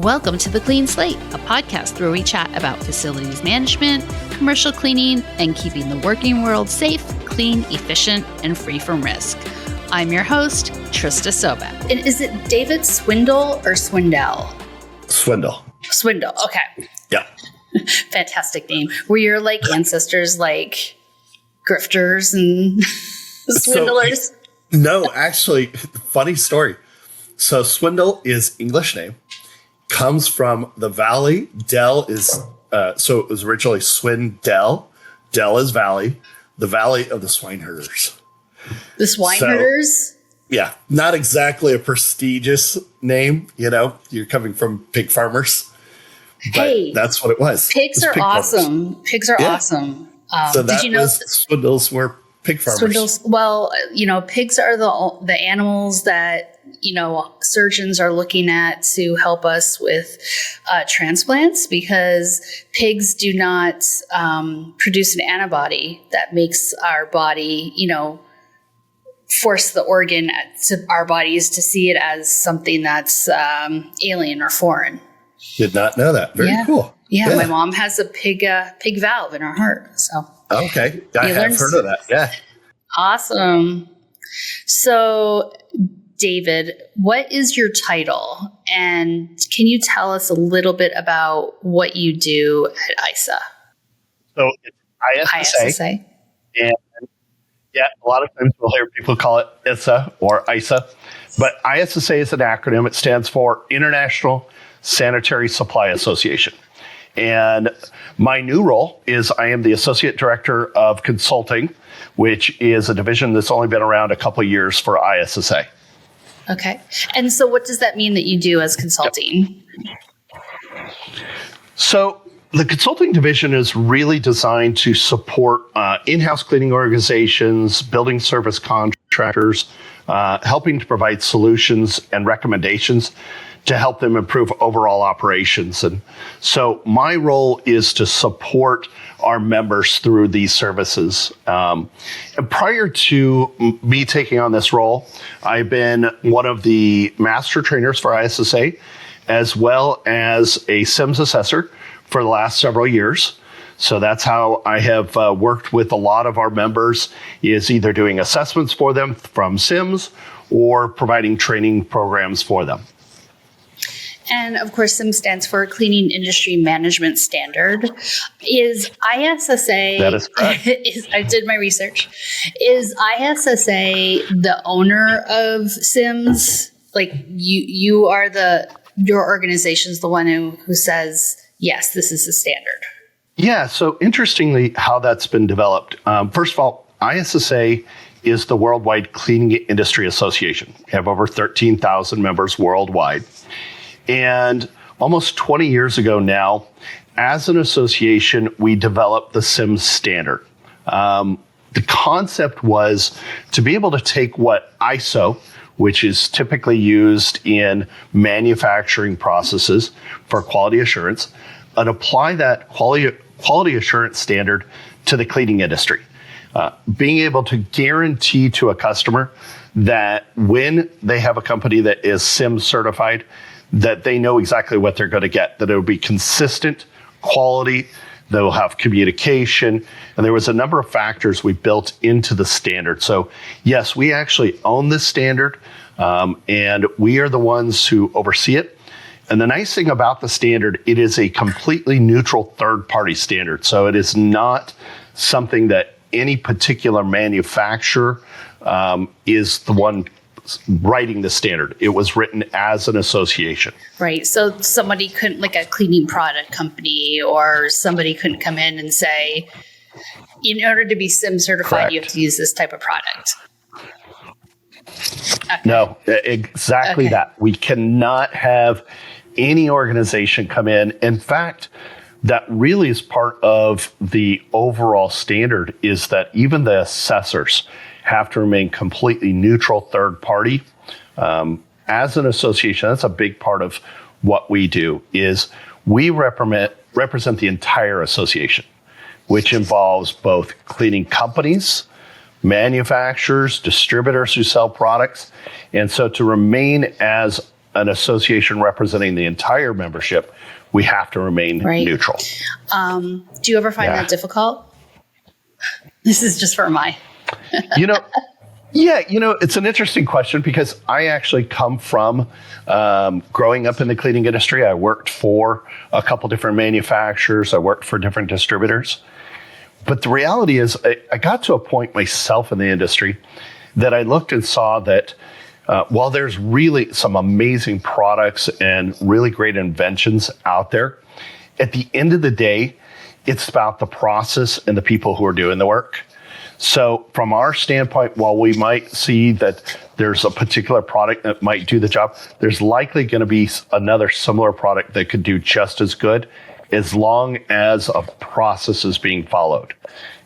Welcome to The Clean Slate, a podcast where we chat about facilities management, commercial cleaning, and keeping the working world safe, clean, efficient, and free from risk. I'm your host, Trista Sobek. And is it David Swindle or Swindle? Swindle. Swindle, okay. Yeah. Fantastic name. Were your ancestors grifters and swindlers? So, no, actually, funny story. So Swindle is English name. Comes from the valley. Dell is, so it was originally Swindle. Dell is valley. The valley of the swineherders. The swineherders? Yeah, not exactly a prestigious name. You're coming from pig farmers. But that's what it was. Pigs are awesome. Farmers. Pigs are awesome. So that did you know Swindles were pig farmers? Swindles. Well, pigs are the animals that surgeons are looking at to help us with transplants, because pigs do not produce an antibody that makes our body, force the organ to our bodies to see it as something that's alien or foreign. Did not know that. Very cool. Yeah, my mom has a pig valve in her heart. So okay, I have heard of that. Yeah, awesome. So, David, what is your title, and can you tell us a little bit about what you do at ISSA? So it's ISSA. And a lot of times we'll hear people call it ISSA or ISSA, but ISSA is an acronym. It stands for International Sanitary Supply Association. And my new role is I am the Associate Director of Consulting, which is a division that's only been around a couple of years for ISSA. Okay. And so what does that mean that you do as consulting? So the consulting division is really designed to support in-house cleaning organizations, building service contractors, helping to provide solutions and recommendations to help them improve overall operations. And so my role is to support our members through these services. And prior to me taking on this role, I've been one of the master trainers for ISSA, as well as a CIMS assessor for the last several years. So that's how I have worked with a lot of our members, is either doing assessments for them from CIMS or providing training programs for them. And of course, CIMS stands for Cleaning Industry Management Standard. Is ISSA, that is correct. I did my research, is ISSA the owner of CIMS? You are your organization's the one who says, yes, this is the standard. Yeah, so interestingly, how that's been developed. First of all, ISSA is the Worldwide Cleaning Industry Association. We have over 13,000 members worldwide. And almost 20 years ago now, as an association, we developed the CIMS standard. The concept was to be able to take what ISO, which is typically used in manufacturing processes for quality assurance, and apply that quality assurance standard to the cleaning industry. Being able to guarantee to a customer that when they have a company that is CIMS certified, that they know exactly what they're going to get, that it will be consistent quality, they'll have communication, and there was a number of factors we built into the standard. So yes, we actually own this standard, and we are the ones who oversee it. And the nice thing about the standard, it is a completely neutral third-party standard. So it is not something that any particular manufacturer is the one writing the standard. It was written as an association. Right. So somebody couldn't, like a cleaning product company or somebody couldn't come in and say, in order to be CIMS certified, Correct. You have to use this type of product. Okay. No, exactly that. We cannot have any organization come in. In fact, that really is part of the overall standard, is that even the assessors have to remain completely neutral third party. As an association, that's a big part of what we do, is we represent the entire association, which involves both cleaning companies, manufacturers, distributors who sell products. And so to remain as an association representing the entire membership, we have to remain neutral. Do you ever find that difficult? This is just for my. It's an interesting question because I actually come from growing up in the cleaning industry. I worked for a couple different manufacturers. I worked for different distributors. But the reality is I got to a point myself in the industry that I looked and saw that while there's really some amazing products and really great inventions out there, at the end of the day, it's about the process and the people who are doing the work. So from our standpoint, while we might see that there's a particular product that might do the job, there's likely going to be another similar product that could do just as good as long as a process is being followed.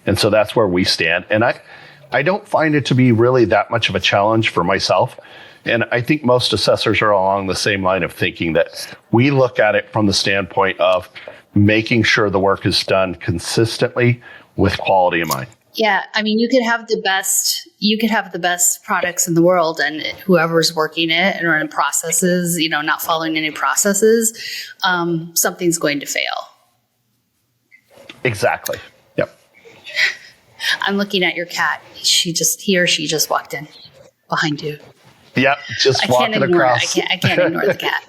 And so that's where we stand. And I don't find it to be really that much of a challenge for myself. And I think most assessors are along the same line of thinking that we look at it from the standpoint of making sure the work is done consistently with quality in mind. Yeah, I mean, you could have the best products in the world, and whoever's working it and running processes, not following any processes, something's going to fail. Exactly. Yep. I'm looking at your cat. He or she just walked in behind you. Yep, just walking across. I can't ignore the cat.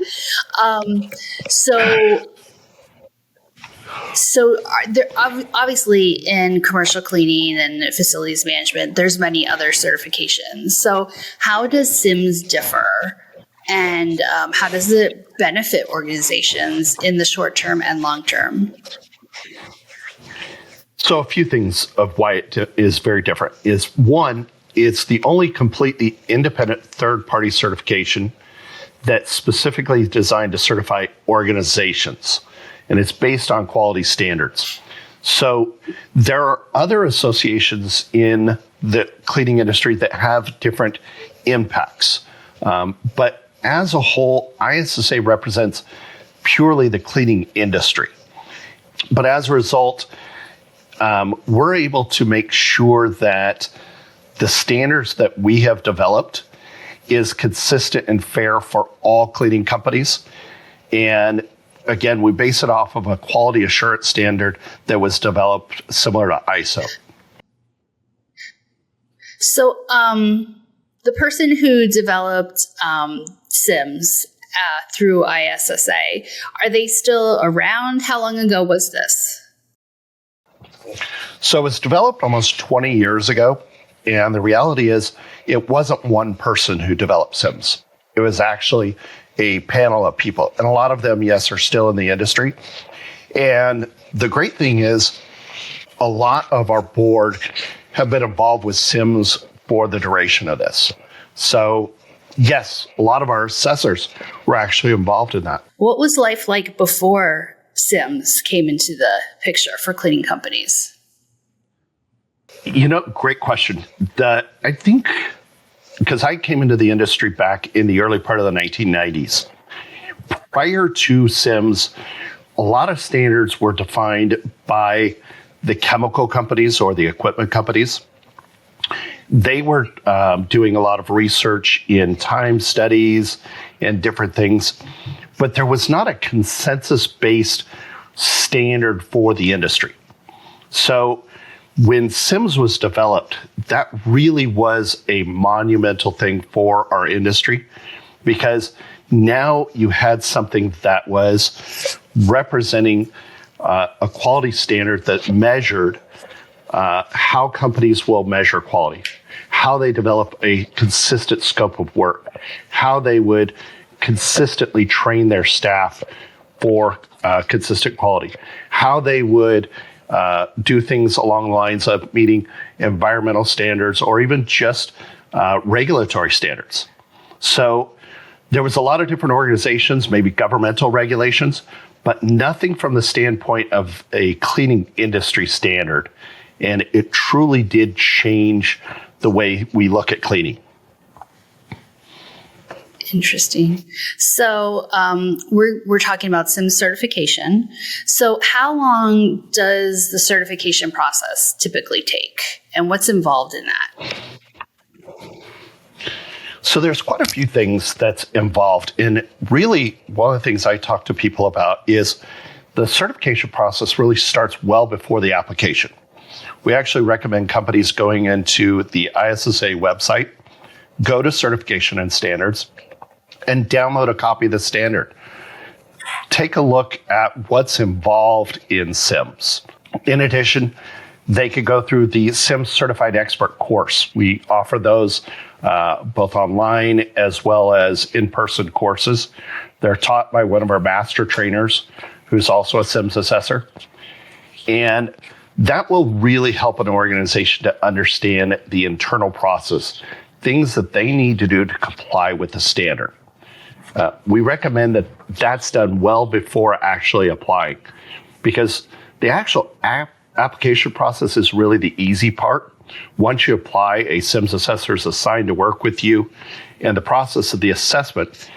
So there, obviously in commercial cleaning and facilities management, there's many other certifications. So how does CIMS differ, and how does it benefit organizations in the short term and long term? So a few things of why it is very different is, one, it's the only completely independent third-party certification that's specifically designed to certify organizations, and it's based on quality standards. So there are other associations in the cleaning industry that have different impacts. But as a whole, ISSA represents purely the cleaning industry. But as a result, we're able to make sure that the standards that we have developed is consistent and fair for all cleaning companies. And again, we base it off of a quality assurance standard that was developed similar to ISO. So the person who developed CIMS through ISSA, are they still around? How long ago was this? So it was developed almost 20 years ago. And the reality is it wasn't one person who developed CIMS. It was actually a panel of people. And a lot of them, yes, are still in the industry. And the great thing is a lot of our board have been involved with CIMS for the duration of this. So yes, a lot of our assessors were actually involved in that. What was life like before CIMS came into the picture for cleaning companies? Great question. I think because I came into the industry back in the early part of the 1990s. Prior to CIMS, a lot of standards were defined by the chemical companies or the equipment companies. They were doing a lot of research in time studies and different things, but there was not a consensus-based standard for the industry. So when CIMS was developed, that really was a monumental thing for our industry, because now you had something that was representing a quality standard that measured how companies will measure quality, how they develop a consistent scope of work, how they would consistently train their staff for consistent quality, how they would do things along the lines of meeting environmental standards or even just regulatory standards. So there was a lot of different organizations, maybe governmental regulations, but nothing from the standpoint of a cleaning industry standard. And it truly did change the way we look at cleaning. Interesting. So we're talking about CIMS certification. So how long does the certification process typically take, and what's involved in that? So there's quite a few things that's involved. And really, one of the things I talk to people about is the certification process really starts well before the application. We actually recommend companies going into the ISSA website, go to certification and standards, and download a copy of the standard. Take a look at what's involved in CIMS. In addition, they could go through the CIMS Certified Expert course. We offer those both online as well as in-person courses. They're taught by one of our master trainers, who's also a CIMS assessor. And that will really help an organization to understand the internal process, things that they need to do to comply with the standard. We recommend that that's done well before actually applying, because the actual application process is really the easy part. Once you apply, a CIMS assessor is assigned to work with you, and the process of the assessment,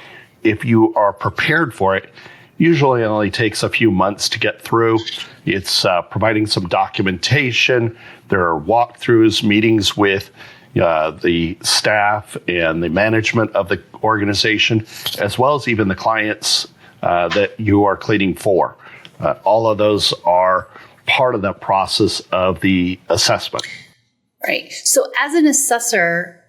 if you are prepared for it, usually only takes a few months to get through. It's providing some documentation. There are walkthroughs, meetings with the staff and the management of the organization, as well as even the clients that you are cleaning for. All of those are part of the process of the assessment. Right. So as an assessor,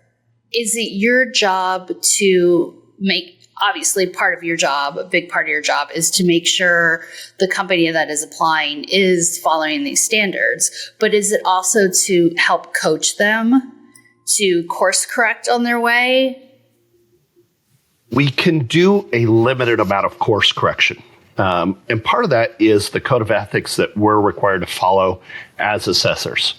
is it your job to make, obviously part of your job, a big part of your job is to make sure the company that is applying is following these standards, but is it also to help coach them to course correct on their way? We can do a limited amount of course correction. And part of that is the code of ethics that we're required to follow as assessors.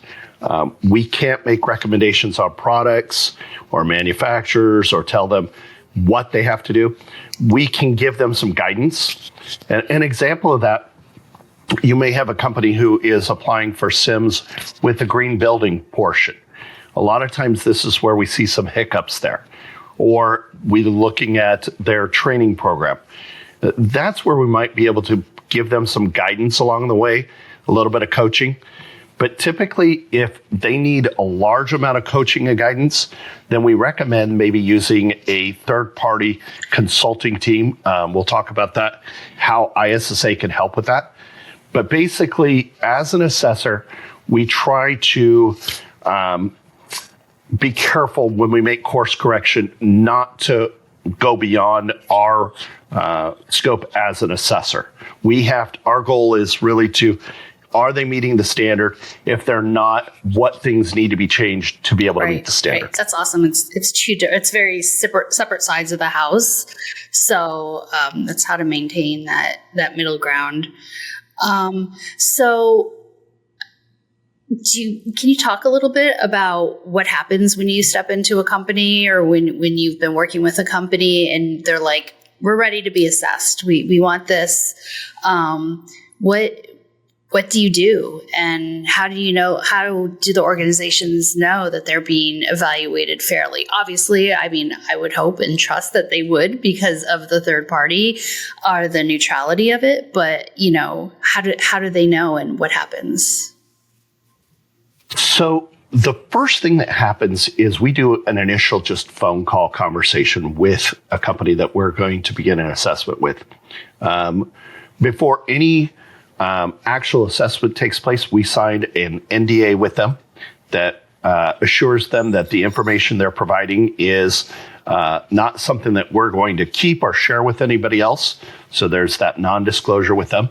We can't make recommendations on products or manufacturers or tell them what they have to do. We can give them some guidance. And an example of that, you may have a company who is applying for CIMS with the green building portion. A lot of times this is where we see some hiccups there. Or we're looking at their training program. That's where we might be able to give them some guidance along the way, a little bit of coaching. But typically, if they need a large amount of coaching and guidance, then we recommend maybe using a third-party consulting team. We'll talk about that, how ISSA can help with that. But basically, as an assessor, we try to be careful when we make course correction not to go beyond our scope as an assessor. Our goal is really to, are they meeting the standard? If they're not, what things need to be changed to be able to meet the standard? Right. That's awesome. It's very separate sides of the house. So that's how to maintain that middle ground. So can you talk a little bit about what happens when you step into a company or when you've been working with a company and they're like, we're ready to be assessed. We want this. What do you do? And how do the organizations know that they're being evaluated fairly? Obviously, I mean, I would hope and trust that they would because of the third party or the neutrality of it. But, how do they know and what happens? So the first thing that happens is we do an initial just phone call conversation with a company that we're going to begin an assessment with. Before any actual assessment takes place, we signed an NDA with them that assures them that the information they're providing is not something that we're going to keep or share with anybody else. So there's that non-disclosure with them.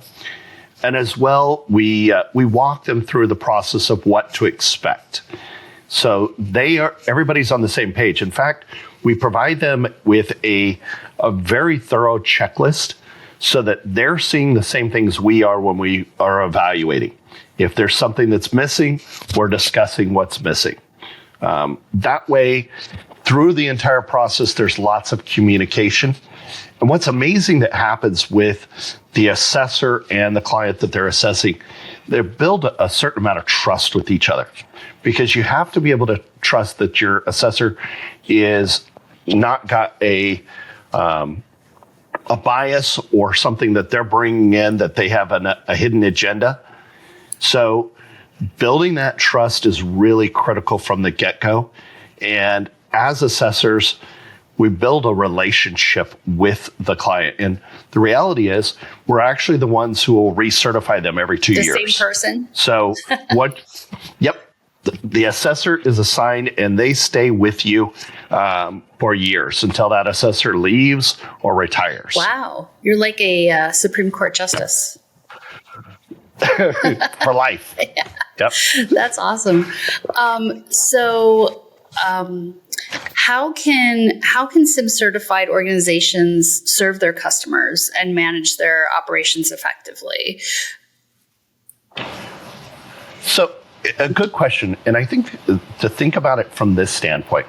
And as well, we walk them through the process of what to expect. So everybody's on the same page. In fact, we provide them with a very thorough checklist so that they're seeing the same things we are when we are evaluating. If there's something that's missing, we're discussing what's missing. That way, through the entire process, there's lots of communication. And what's amazing that happens with the assessor and the client that they're assessing, they build a certain amount of trust with each other, because you have to be able to trust that your assessor is not got a bias or something that they're bringing in, that they have a hidden agenda. So building that trust is really critical from the get-go. And as assessors, We build a relationship with the client. And the reality is we're actually the ones who will recertify them every 2 years. The same person? So yep. The assessor is assigned and they stay with you for years until that assessor leaves or retires. Wow. You're like a Supreme Court justice. For life. Yeah. Yep. That's awesome. How can CIMS certified organizations serve their customers and manage their operations effectively? So, a good question. And I think to think about it from this standpoint,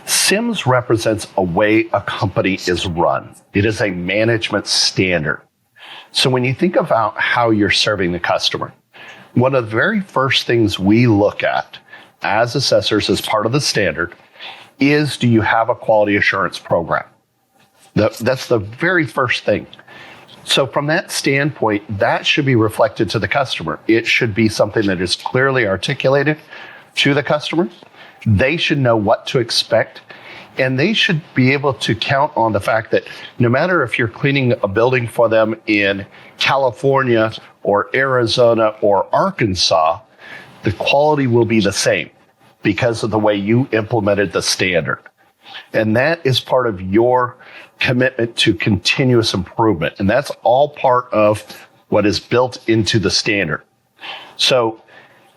CIMS represents a way a company is run. It is a management standard. So when you think about how you're serving the customer, one of the very first things we look at as assessors as part of the standard is, do you have a quality assurance program? That's the very first thing. So from that standpoint, that should be reflected to the customer. It should be something that is clearly articulated to the customer. They should know what to expect. And they should be able to count on the fact that no matter if you're cleaning a building for them in California or Arizona or Arkansas, the quality will be the same because of the way you implemented the standard. And that is part of your commitment to continuous improvement. And that's all part of what is built into the standard. So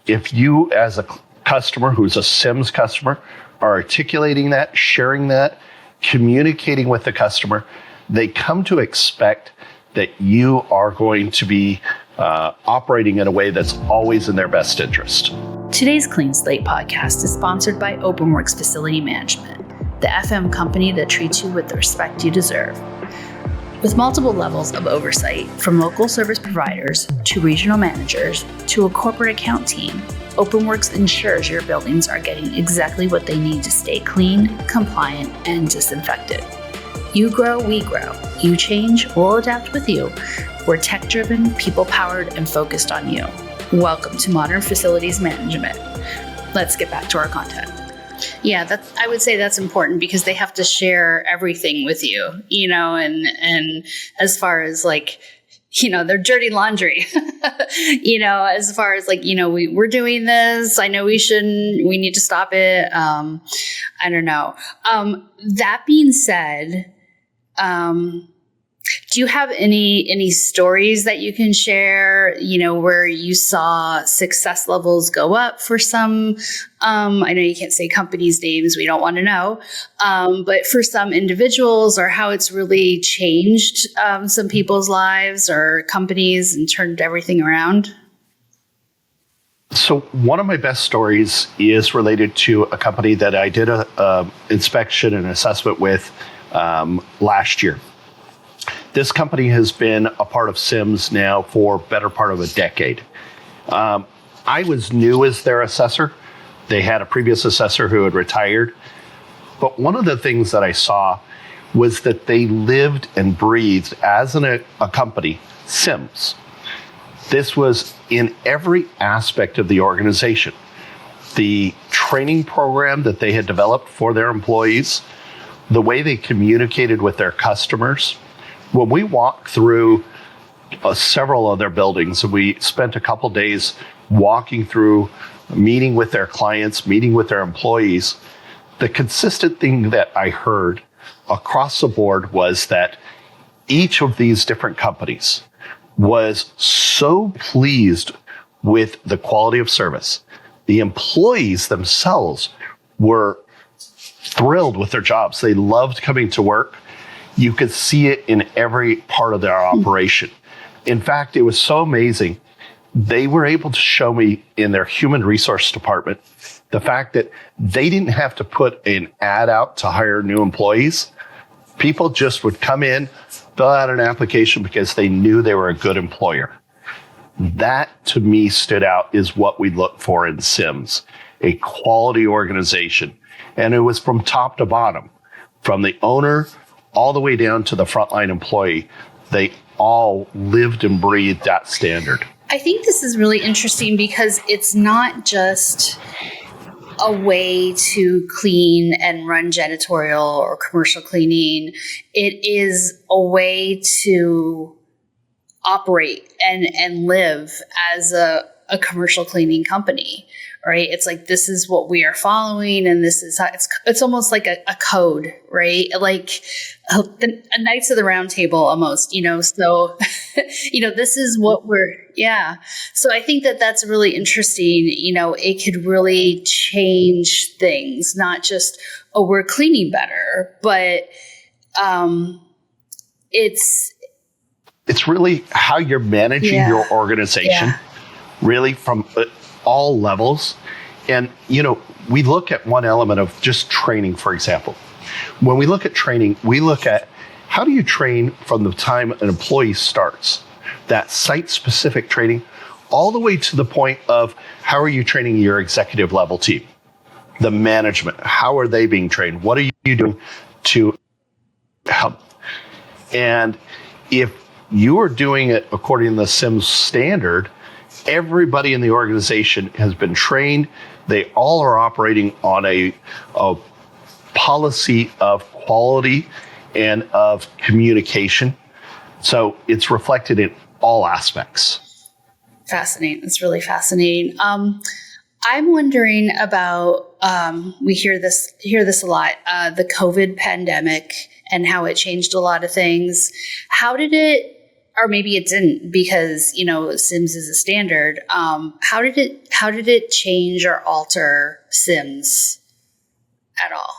if you, as a customer who's a CIMS customer, are articulating that, sharing that, communicating with the customer, they come to expect that you are going to be operating in a way that's always in their best interest. Today's Clean Slate podcast is sponsored by OpenWorks Facility Management, the FM company that treats you with the respect you deserve. With multiple levels of oversight, from local service providers to regional managers to a corporate account team, OpenWorks ensures your buildings are getting exactly what they need to stay clean, compliant, and disinfected. You grow, we grow. You change, we'll adapt with you. We're tech-driven, people-powered, and focused on you. Welcome to Modern Facilities Management. Let's get back to our content. Yeah, I would say that's important because they have to share everything with you, and as far as like, their dirty laundry, as far as like, we're doing this. I know we need to stop it. I don't know. That being said, do you have any stories that you can share, where you saw success levels go up for some, I know you can't say companies' names, we don't want to know, but for some individuals, or how it's really changed some people's lives or companies and turned everything around? So one of my best stories is related to a company that I did a inspection and assessment with last year. This company has been a part of CIMS now for better part of a decade. I was new as their assessor. They had a previous assessor who had retired. But one of the things that I saw was that they lived and breathed as a company, CIMS. This was in every aspect of the organization. The training program that they had developed for their employees, the way they communicated with their customers. When we walked through several of their buildings, and we spent a couple days walking through, meeting with their clients, meeting with their employees, the consistent thing that I heard across the board was that each of these different companies was so pleased with the quality of service. The employees themselves were thrilled with their jobs. They loved coming to work. You could see it in every part of their operation. In fact, it was so amazing. They were able to show me in their human resource department the fact that they didn't have to put an ad out to hire new employees. People just would come in, fill out an application because they knew they were a good employer. That, to me, stood out is what we look for in CIMS, a quality organization. And it was from top to bottom, from the owner all the way down to the frontline employee. They all lived and breathed that standard. I think this is really interesting because it's not just a way to clean and run janitorial or commercial cleaning. It is a way to operate and live as a commercial cleaning company, right? It's like, this is what we are following, and this is how it's almost like a code, right? Like a Knights of the Round Table almost, so, this is what yeah. So I think that that's really interesting. It could really change things, not just, oh, we're cleaning better, but it's really how you're managing your organization, really from all levels. And, we look at one element of just training, for example. When we look at training, we look at how do you train from the time an employee starts, that site-specific training, all the way to the point of how are you training your executive level team, the management, how are they being trained? What are you doing to help? And if you are doing it according to the CIMS standard, everybody in the organization has been trained. They all are operating on a policy of quality and of communication. So it's reflected in all aspects. Fascinating. It's really fascinating. I'm wondering about, we hear this a lot, the COVID pandemic and how it changed a lot of things. How did it, or maybe it didn't, because, CIMS is a standard. How did it change or alter CIMS at all?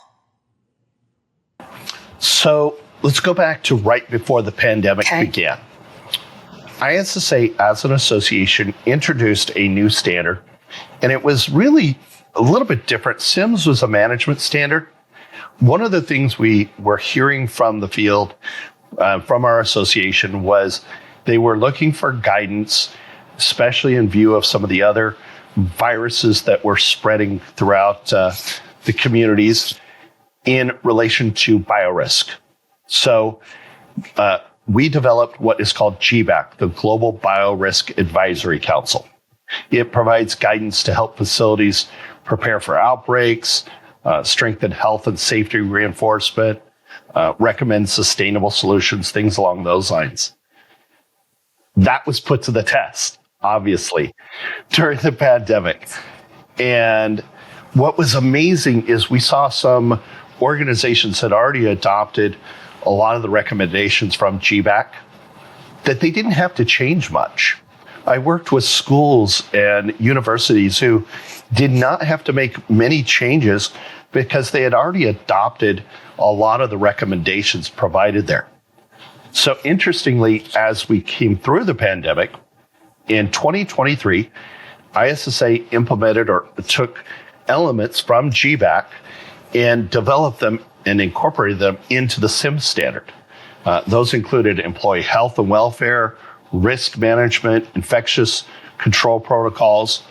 So let's go back to right before the pandemic began. ISSA, as an association, introduced a new standard, and it was really a little bit different. CIMS was a management standard. One of the things we were hearing from the field, from our association, was they were looking for guidance, especially in view of some of the other viruses that were spreading throughout the communities in relation to biorisk. So we developed what is called GBAC, the Global Biorisk Advisory Council. It provides guidance to help facilities prepare for outbreaks, strengthen health and safety reinforcement, recommend sustainable solutions, things along those lines. That was put to the test, obviously, during the pandemic. And what was amazing is we saw some organizations had already adopted a lot of the recommendations from GBAC, that they didn't have to change much. I worked with schools and universities who did not have to make many changes because they had already adopted a lot of the recommendations provided there. So interestingly, as we came through the pandemic, in 2023, ISSA implemented or took elements from GBAC and developed them and incorporated them into the CIMS standard. Those included employee health and welfare, risk management, infectious control protocols,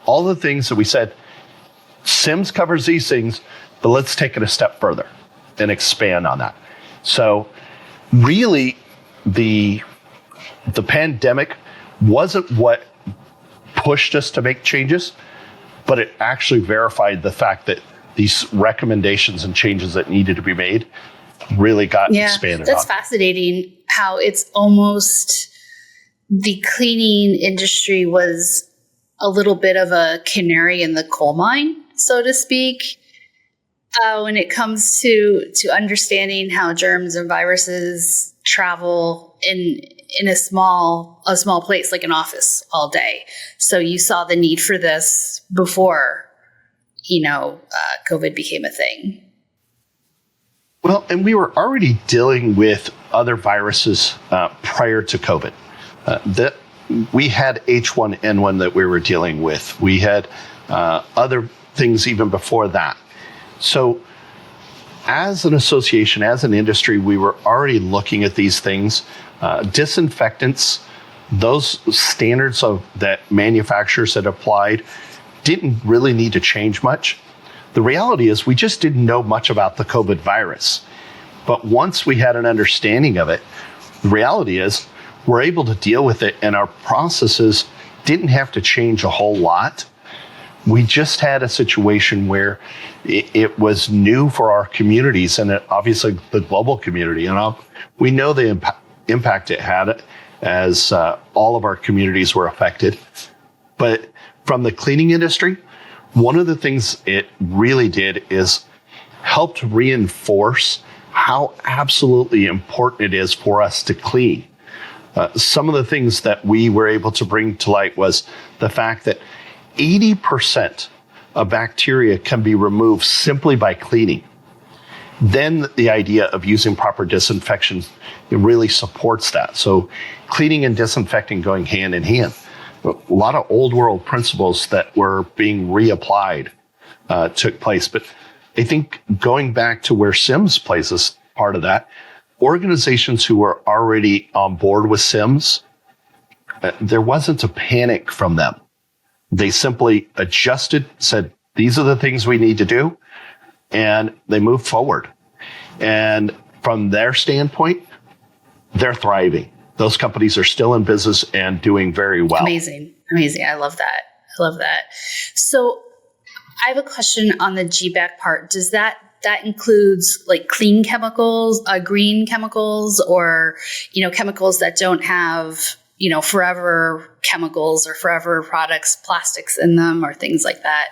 all the things that we said, CIMS covers these things, but let's take it a step further and expand on that. So really, the pandemic wasn't what pushed us to make changes, but it actually verified the fact that these recommendations and changes that needed to be made really got expanded on. That's fascinating how it's almost the cleaning industry was a little bit of a canary in the coal mine, so to speak, when it comes to understanding how germs and viruses travel in a small place like an office all day. So you saw the need for this before, COVID became a thing. Well, and we were already dealing with other viruses prior to COVID. We had H1N1 that we were dealing with. We had other things even before that. So as an association, as an industry, we were already looking at these things. Disinfectants, those standards that manufacturers had applied didn't really need to change much. The reality is we just didn't know much about the COVID virus. But once we had an understanding of it, the reality is we're able to deal with it, and our processes didn't have to change a whole lot. we just had a situation where it was new for our communities and obviously the global community. And we know the impact it had as all of our communities were affected. But from the cleaning industry, one of the things it really did is helped reinforce how absolutely important it is for us to clean. Some of the things that we were able to bring to light was the fact that 80% of bacteria can be removed simply by cleaning. Then the idea of using proper disinfection, it really supports that. So cleaning and disinfecting going hand in hand. A lot of old world principles that were being reapplied took place. But I think going back to where CIMS plays as part of that, organizations who were already on board with CIMS, there wasn't a panic from them. They simply adjusted, said, these are the things we need to do, and they moved forward. And from their standpoint, they're thriving. Those companies are still in business and doing very well. Amazing. I love that. So I have a question on the GBAC part. Does that includes like clean chemicals, green chemicals, or, chemicals that don't have, forever chemicals or forever products, plastics in them or things like that?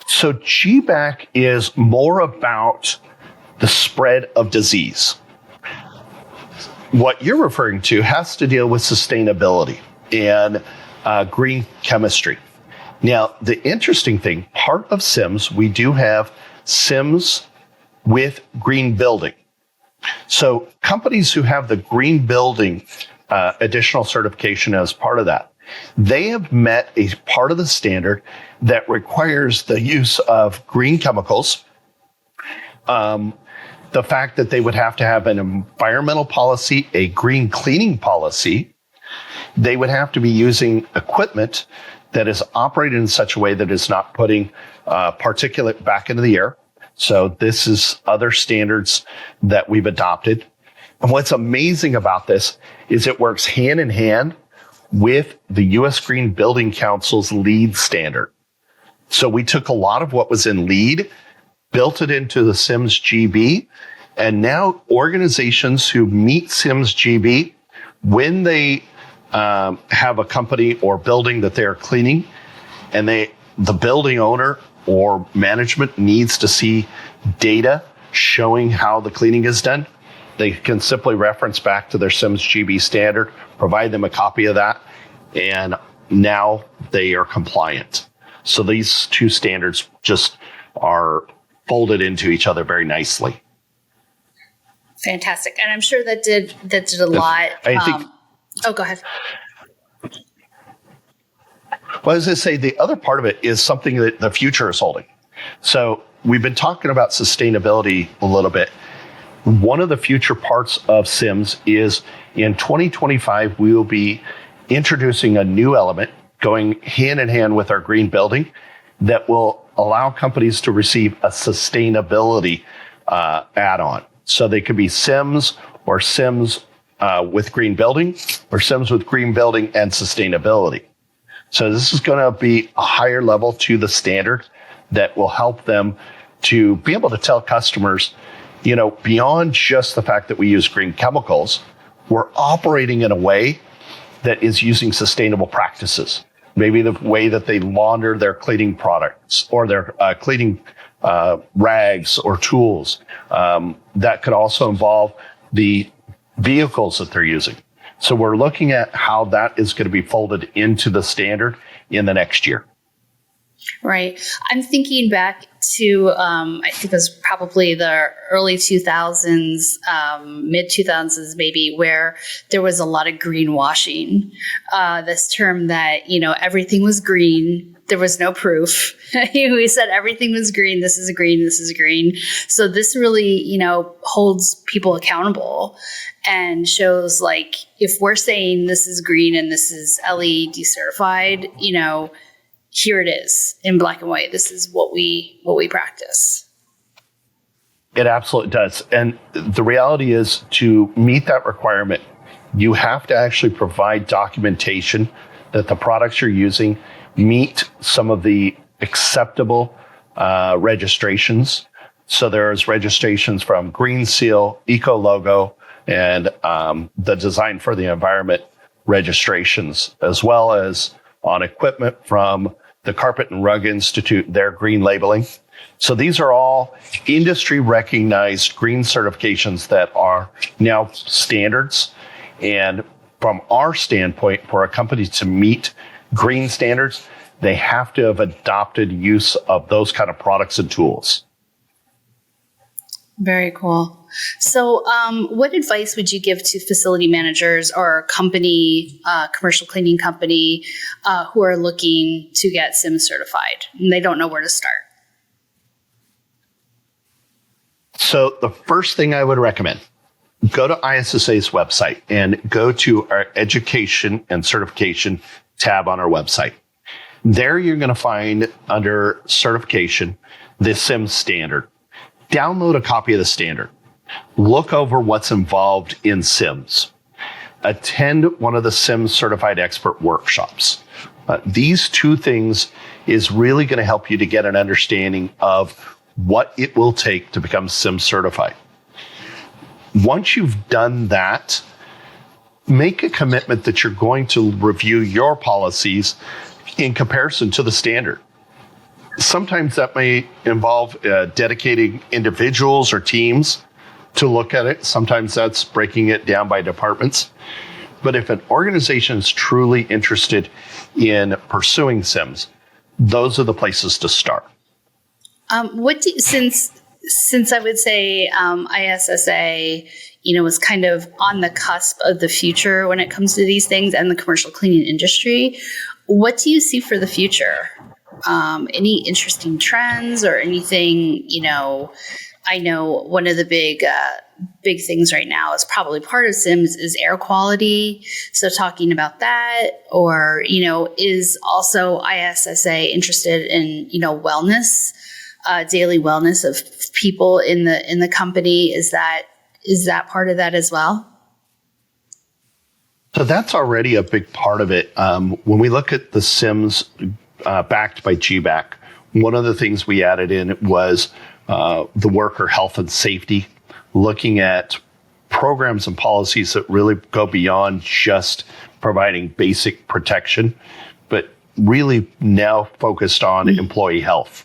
So GBAC is more about the spread of disease. What you're referring to has to deal with sustainability and green chemistry. Now, the interesting thing, part of CIMS, we do have CIMS with green building. So companies who have the green building additional certification as part of that, they have met a part of the standard that requires the use of green chemicals. The fact that they would have to have an environmental policy, a green cleaning policy, they would have to be using equipment that is operated in such a way that is not putting particulate back into the air. So this is other standards that we've adopted. And what's amazing about this is it works hand in hand with the U.S. Green Building Council's LEED standard. So we took a lot of what was in LEED, built it into the CIMS GB, and now organizations who meet CIMS GB, when they have a company or building that they're cleaning, and the building owner or management needs to see data showing how the cleaning is done, they can simply reference back to their CIMS GB standard, provide them a copy of that, and now they are compliant. So these two standards just are folded into each other very nicely. Fantastic. And I'm sure that did a lot. I think. Go ahead. Well, as I say, the other part of it is something that the future is holding. So we've been talking about sustainability a little bit. One of the future parts of CIMS is in 2025, we will be introducing a new element going hand in hand with our green building that will allow companies to receive a sustainability add-on. So they could be CIMS or CIMS with green building or CIMS with green building and sustainability. So this is going to be a higher level to the standard that will help them to be able to tell customers, beyond just the fact that we use green chemicals, we're operating in a way that is using sustainable practices. Maybe the way that they launder their cleaning products or their cleaning rags or tools. That could also involve the vehicles that they're using. So we're looking at how that is going to be folded into the standard in the next year. Right. I'm thinking back to, I think it was probably the early 2000s, mid 2000s maybe, where there was a lot of greenwashing. This term that, everything was green. There was no proof. We said everything was green. This is green. This is green. So this really, holds people accountable and shows like, if we're saying this is green and this is LEED certified, here it is in black and white. This is what we practice. It absolutely does. And the reality is, to meet that requirement, you have to actually provide documentation that the products you're using meet some of the acceptable registrations. So there's registrations from Green Seal, Eco Logo, and the Design for the Environment registrations, as well as on equipment from the Carpet and Rug Institute, their green labeling. So these are all industry recognized green certifications that are now standards. And from our standpoint, for a company to meet green standards, they have to have adopted use of those kind of products and tools. Very cool. So what advice would you give to facility managers or company, commercial cleaning company who are looking to get CIMS certified and they don't know where to start? So the first thing I would recommend, go to ISSA's website and go to our education and certification tab on our website. There you're going to find under certification the CIMS standard. Download a copy of the standard. Look over what's involved in CIMS. Attend one of the CIMS certified expert workshops. These two things is really going to help you to get an understanding of what it will take to become CIMS certified. Once you've done that, make a commitment that you're going to review your policies in comparison to the standard. Sometimes that may involve dedicating individuals or teams to look at it. Sometimes that's breaking it down by departments. But if an organization is truly interested in pursuing CIMS, those are the places to start. Since I would say ISSA, is kind of on the cusp of the future when it comes to these things and the commercial cleaning industry, what do you see for the future? Any interesting trends or anything? I know one of the big things right now is probably part of CIMS is air quality. So talking about that, or is also ISSA interested in wellness, daily wellness of people in the company? Is that part of that as well? So that's already a big part of it. When we look at the CIMS backed by GBAC, one of the things we added in was the worker health and safety, looking at programs and policies that really go beyond just providing basic protection, but really now focused on employee health.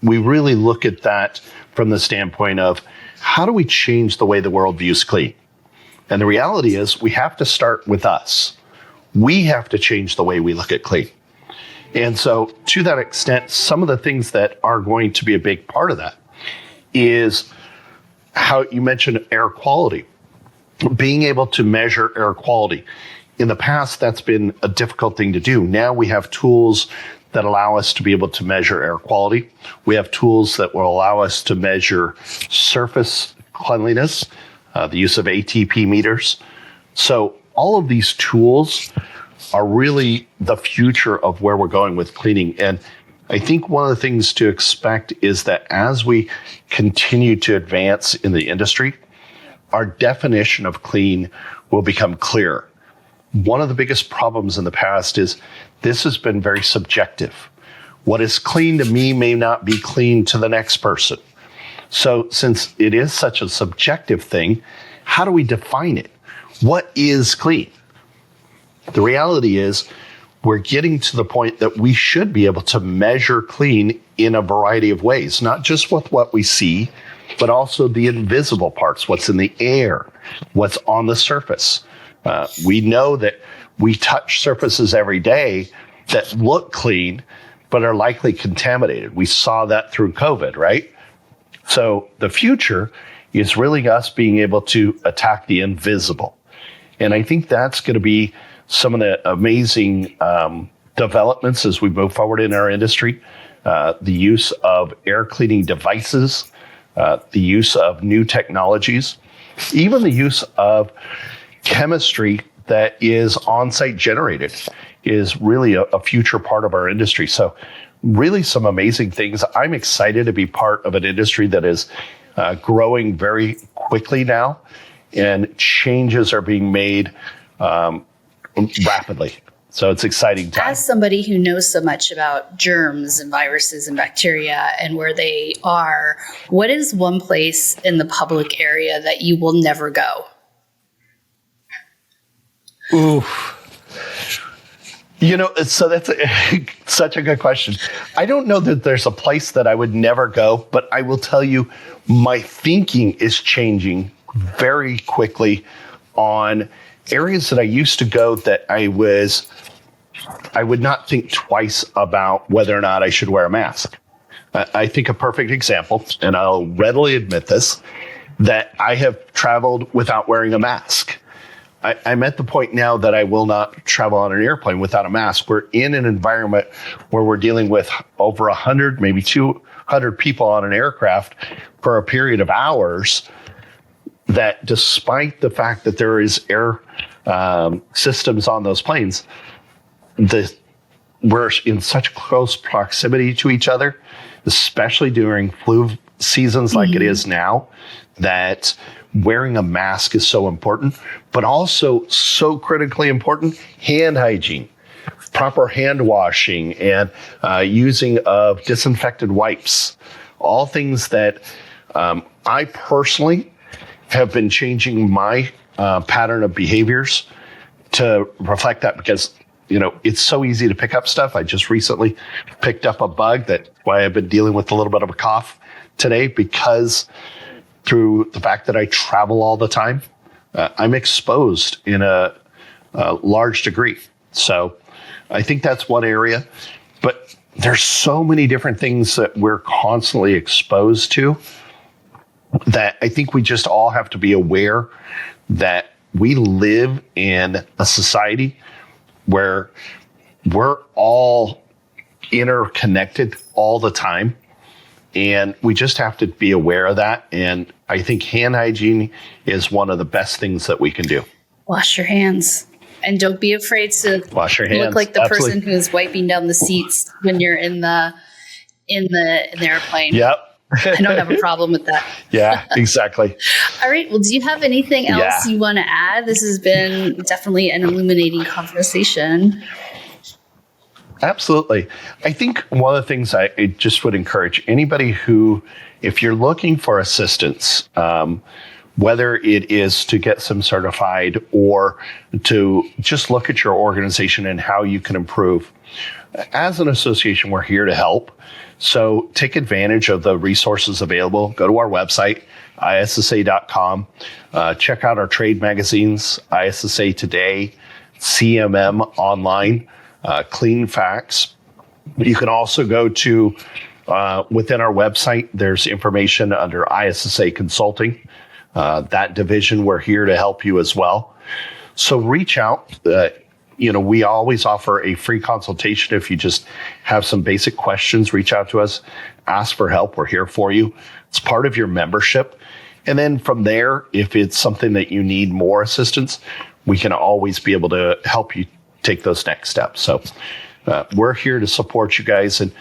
We really look at that from the standpoint of how do we change the way the world views clean? And the reality is we have to start with us. We have to change the way we look at clean. And so to that extent, some of the things that are going to be a big part of that is how you mentioned air quality, being able to measure air quality. In the past, that's been a difficult thing to do. Now we have tools that allow us to be able to measure air quality. We have tools that will allow us to measure surface cleanliness, the use of ATP meters. So all of these tools are really the future of where we're going with cleaning. And I think one of the things to expect is that as we continue to advance in the industry, our definition of clean will become clearer. One of the biggest problems in the past is this has been very subjective. What is clean to me may not be clean to the next person. So since it is such a subjective thing, how do we define it? What is clean? The reality is we're getting to the point that we should be able to measure clean in a variety of ways, not just with what we see, but also the invisible parts, what's in the air, what's on the surface. We know that we touch surfaces every day that look clean, but are likely contaminated. We saw that through COVID, right? So the future is really us being able to attack the invisible. And I think that's going to be some of the amazing developments as we move forward in our industry. The use of air cleaning devices, the use of new technologies, even the use of chemistry that is on-site generated is really a future part of our industry. So really some amazing things. I'm excited to be part of an industry that is growing very quickly now, and changes are being made rapidly. So it's exciting time. As somebody who knows so much about germs and viruses and bacteria and where they are, what is one place in the public area that you will never go? Ooh. So that's such a good question. I don't know that there's a place that I would never go, but I will tell you my thinking is changing very quickly on areas that I used to go that I would not think twice about whether or not I should wear a mask. I think a perfect example, and I'll readily admit this, that I have traveled without wearing a mask. I'm at the point now that I will not travel on an airplane without a mask. We're in an environment where we're dealing with over 100, maybe 200 people on an aircraft for a period of hours, that despite the fact that there is air systems on those planes, we're in such close proximity to each other, especially during flu seasons like it is now, that wearing a mask is so important, but also so critically important, hand hygiene, proper hand washing, and using of disinfected wipes, all things that I personally have been changing my pattern of behaviors to reflect that, because it's so easy to pick up stuff. I just recently picked up a bug. That's why I've been dealing with a little bit of a cough today, because through the fact that I travel all the time, I'm exposed in a large degree. So I think that's one area. But there's so many different things that we're constantly exposed to that I think we just all have to be aware that we live in a society where we're all interconnected all the time. And we just have to be aware of that. And I think hand hygiene is one of the best things that we can do. Wash your hands. And don't be afraid to wash your hands. Look like the Absolutely. person who's wiping down the seats when you're in the airplane. Yep. I don't have a problem with that. Yeah, exactly. All right. Well, do you have anything else you want to add? This has been definitely an illuminating conversation. Absolutely. I think one of the things I just would encourage anybody who, if you're looking for assistance, whether it is to get CIMS certified or to just look at your organization and how you can improve, as an association, we're here to help. So take advantage of the resources available. Go to our website, ISSA.com. Check out our trade magazines, ISSA Today, CMM Online, Clean Facts. You can also go to, within our website, there's information under ISSA Consulting. That division, we're here to help you as well. So reach out. We always offer a free consultation. If you just have some basic questions, reach out to us, ask for help. We're here for you. It's part of your membership. And then from there, if it's something that you need more assistance, we can always be able to help you take those next steps. So we're here to support you guys. And,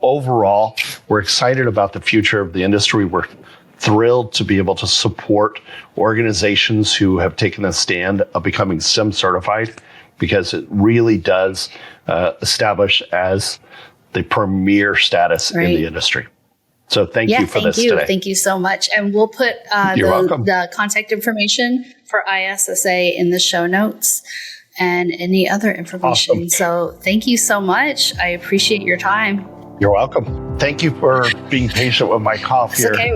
overall, we're excited about the future of the industry. We're thrilled to be able to support organizations who have taken a stand of becoming CIMS certified, because it really does establish as the premier status in the industry. So thank you for this today. Thank you so much. And we'll put the contact information for ISSA in the show notes and any other information. Awesome. So thank you so much. I appreciate your time. You're welcome. Thank you for being patient with my cough here. Okay.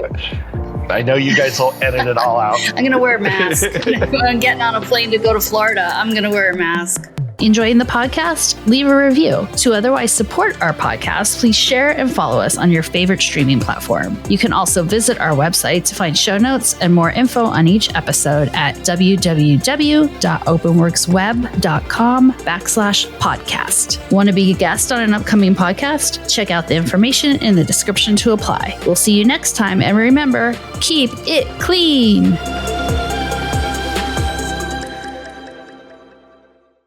I know you guys will edit it all out. I'm going to wear a mask. I'm getting on a plane to go to Florida. I'm going to wear a mask. Enjoying the podcast? Leave a review. To otherwise support our podcast, please share and follow us on your favorite streaming platform. You can also visit our website to find show notes and more info on each episode at www.openworksweb.com/podcast. Want to be a guest on an upcoming podcast? Check out the information in the description to apply. We'll see you next time, and remember, keep it clean.